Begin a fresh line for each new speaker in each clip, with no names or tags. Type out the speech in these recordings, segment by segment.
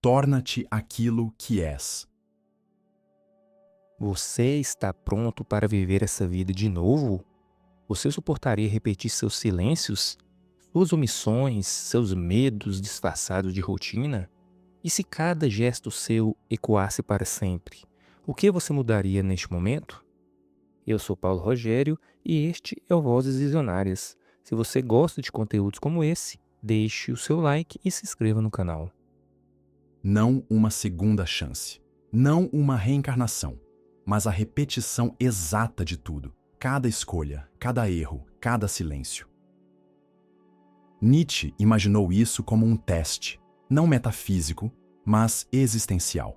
Torna-te aquilo que és.
Você está pronto para viver essa vida de novo? Você suportaria repetir seus silêncios, suas omissões, seus medos disfarçados de rotina? E se cada gesto seu ecoasse para sempre? O que você mudaria neste momento? Eu sou Paulo Rogério e este é o Vozes Visionárias. Se você gosta de conteúdos como esse, deixe o seu like e se inscreva no canal.
Não uma segunda chance. Não uma reencarnação, mas a repetição exata de tudo. Cada escolha, cada erro, cada silêncio. Nietzsche imaginou isso como um teste, não metafísico, mas existencial.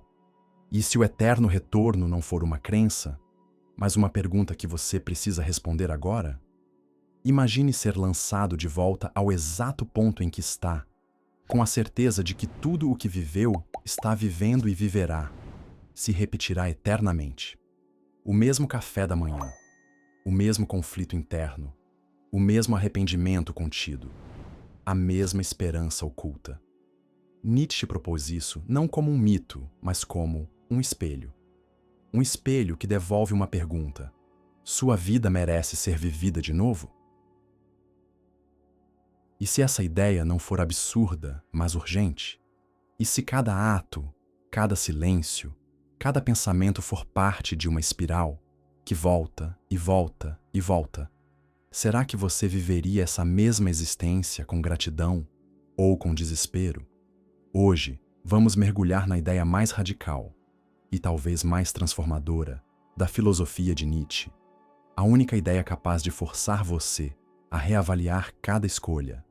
E se o eterno retorno não for uma crença, mas uma pergunta que você precisa responder agora? Imagine ser lançado de volta ao exato ponto em que está, com a certeza de que tudo o que viveu está vivendo e viverá, se repetirá eternamente. O mesmo café da manhã, o mesmo conflito interno, o mesmo arrependimento contido, a mesma esperança oculta. Nietzsche propôs isso não como um mito, mas como um espelho. Um espelho que devolve uma pergunta: sua vida merece ser vivida de novo? E se essa ideia não for absurda, mas urgente? E se cada ato, cada silêncio, cada pensamento for parte de uma espiral que volta e volta e volta? Será que você viveria essa mesma existência com gratidão ou com desespero? Hoje, vamos mergulhar na ideia mais radical e talvez mais transformadora da filosofia de Nietzsche. A única ideia capaz de forçar você a reavaliar cada escolha,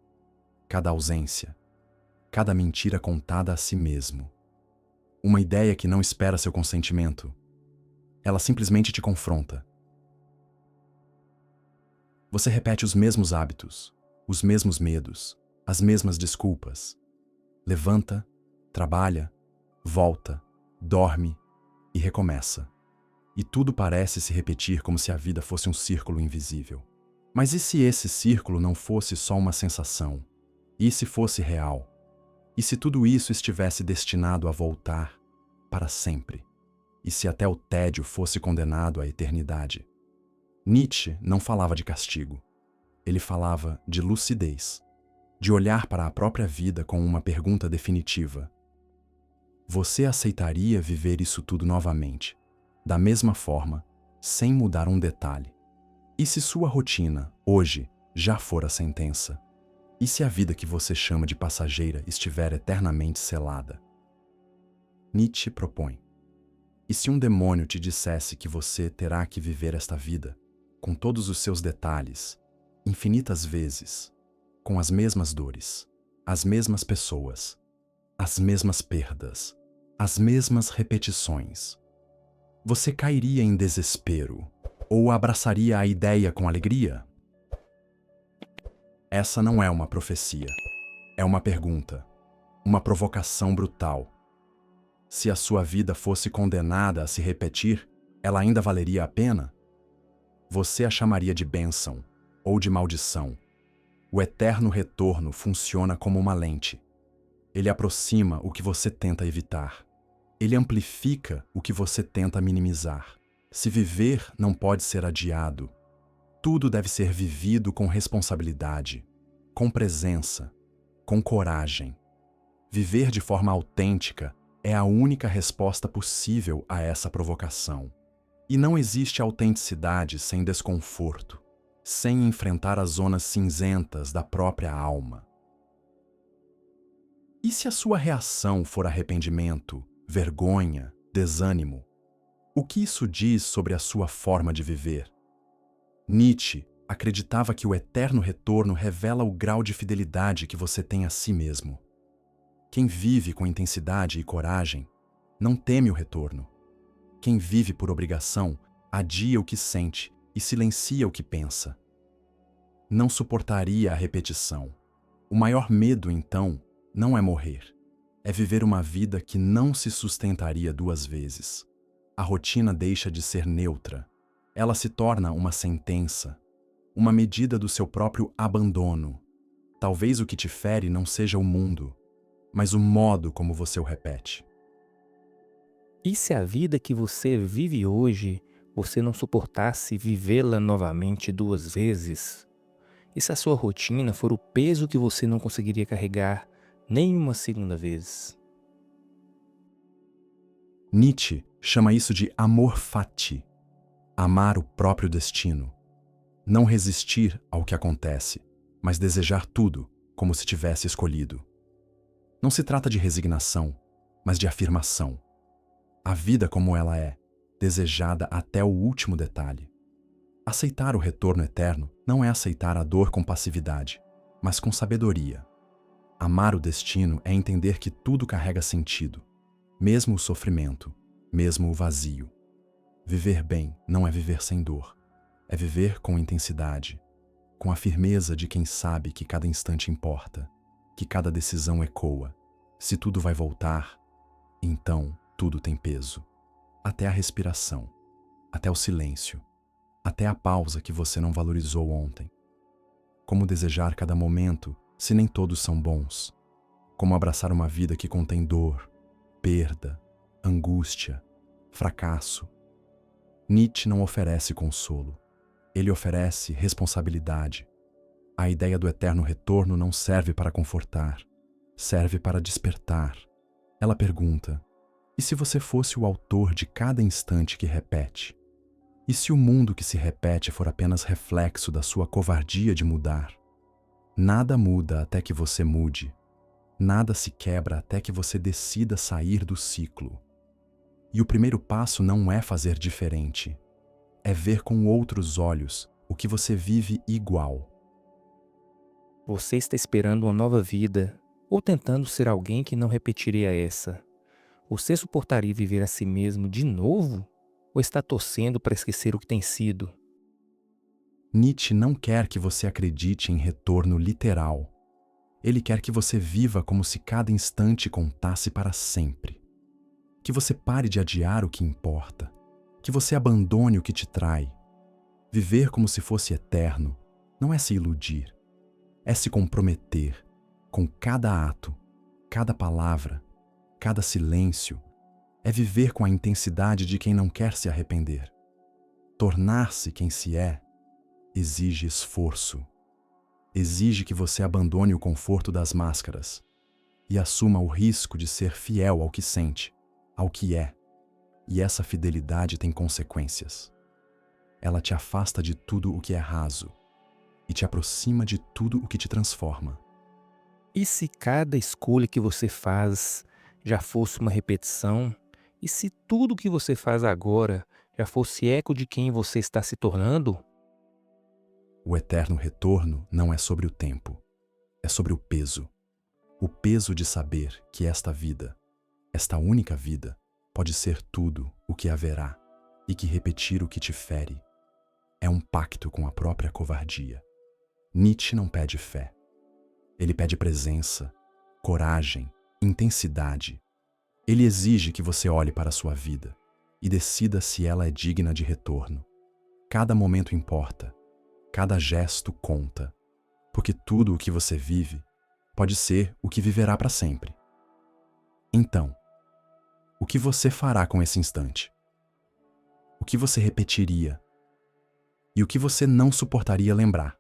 cada ausência, cada mentira contada a si mesmo. Uma ideia que não espera seu consentimento. Ela simplesmente te confronta. Você repete os mesmos hábitos, os mesmos medos, as mesmas desculpas. Levanta, trabalha, volta, dorme e recomeça. E tudo parece se repetir como se a vida fosse um círculo invisível. Mas e se esse círculo não fosse só uma sensação? E se fosse real? E se tudo isso estivesse destinado a voltar para sempre? E se até o tédio fosse condenado à eternidade? Nietzsche não falava de castigo. Ele falava de lucidez, de olhar para a própria vida com uma pergunta definitiva. Você aceitaria viver isso tudo novamente, da mesma forma, sem mudar um detalhe? E se sua rotina, hoje, já for a sentença? E se a vida que você chama de passageira estiver eternamente selada? Nietzsche propõe: e se um demônio te dissesse que você terá que viver esta vida, com todos os seus detalhes, infinitas vezes, com as mesmas dores, as mesmas pessoas, as mesmas perdas, as mesmas repetições? Você cairia em desespero ou abraçaria a ideia com alegria? Essa não é uma profecia. É uma pergunta, uma provocação brutal. Se a sua vida fosse condenada a se repetir, ela ainda valeria a pena? Você a chamaria de bênção ou de maldição? O eterno retorno funciona como uma lente. Ele aproxima o que você tenta evitar. Ele amplifica o que você tenta minimizar. Se viver não pode ser adiado, tudo deve ser vivido com responsabilidade, com presença, com coragem. Viver de forma autêntica é a única resposta possível a essa provocação. E não existe autenticidade sem desconforto, sem enfrentar as zonas cinzentas da própria alma. E se a sua reação for arrependimento, vergonha, desânimo? O que isso diz sobre a sua forma de viver? Nietzsche acreditava que o eterno retorno revela o grau de fidelidade que você tem a si mesmo. Quem vive com intensidade e coragem não teme o retorno. Quem vive por obrigação adia o que sente e silencia o que pensa. Não suportaria a repetição. O maior medo, então, não é morrer. É viver uma vida que não se sustentaria duas vezes. A rotina deixa de ser neutra. Ela se torna uma sentença, uma medida do seu próprio abandono. Talvez o que te fere não seja o mundo, mas o modo como você o repete.
E se a vida que você vive hoje, você não suportasse vivê-la novamente 2 vezes? E se a sua rotina for o peso que você não conseguiria carregar nem uma segunda vez?
Nietzsche chama isso de amor fati, amar o próprio destino. Não resistir ao que acontece, mas desejar tudo como se tivesse escolhido. Não se trata de resignação, mas de afirmação. A vida como ela é, desejada até o último detalhe. Aceitar o retorno eterno não é aceitar a dor com passividade, mas com sabedoria. Amar o destino é entender que tudo carrega sentido, mesmo o sofrimento, mesmo o vazio. Viver bem não é viver sem dor, é viver com intensidade, com a firmeza de quem sabe que cada instante importa, que cada decisão ecoa. Se tudo vai voltar, então tudo tem peso. Até a respiração, até o silêncio, até a pausa que você não valorizou ontem. Como desejar cada momento, se nem todos são bons? Como abraçar uma vida que contém dor, perda, angústia, fracasso? Nietzsche não oferece consolo. Ele oferece responsabilidade. A ideia do eterno retorno não serve para confortar, serve para despertar. Ela pergunta: e se você fosse o autor de cada instante que repete? E se o mundo que se repete for apenas reflexo da sua covardia de mudar? Nada muda até que você mude. Nada se quebra até que você decida sair do ciclo. E o primeiro passo não é fazer diferente. É ver com outros olhos o que você vive igual.
Você está esperando uma nova vida ou tentando ser alguém que não repetiria essa? Você suportaria viver a si mesmo de novo? Ou está torcendo para esquecer o que tem sido?
Nietzsche não quer que você acredite em retorno literal. Ele quer que você viva como se cada instante contasse para sempre. Que você pare de adiar o que importa. Que você abandone o que te trai. Viver como se fosse eterno não é se iludir. É se comprometer com cada ato, cada palavra, cada silêncio. É viver com a intensidade de quem não quer se arrepender. Tornar-se quem se é exige esforço. Exige que você abandone o conforto das máscaras e assuma o risco de ser fiel ao que sente, ao que é. E essa fidelidade tem consequências. Ela te afasta de tudo o que é raso e te aproxima de tudo o que te transforma.
E se cada escolha que você faz já fosse uma repetição? E se tudo o que você faz agora já fosse eco de quem você está se tornando?
O eterno retorno não é sobre o tempo, é sobre o peso. O peso de saber que esta vida, esta única vida, pode ser tudo o que haverá e que repetir o que te fere é um pacto com a própria covardia. Nietzsche não pede fé. Ele pede presença, coragem, intensidade. Ele exige que você olhe para a sua vida e decida se ela é digna de retorno. Cada momento importa. Cada gesto conta, porque tudo o que você vive pode ser o que viverá para sempre. Então, o que você fará com esse instante? O que você repetiria? E o que você não suportaria lembrar?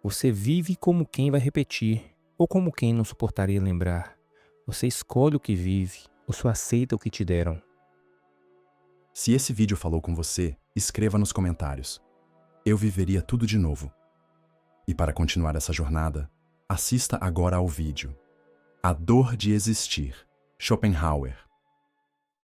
Você vive como quem vai repetir, ou como quem não suportaria lembrar. Você escolhe o que vive, ou só aceita o que te deram.
Se esse vídeo falou com você, escreva nos comentários. Eu viveria tudo de novo. E para continuar essa jornada, assista agora ao vídeo A Dor de Existir, Schopenhauer.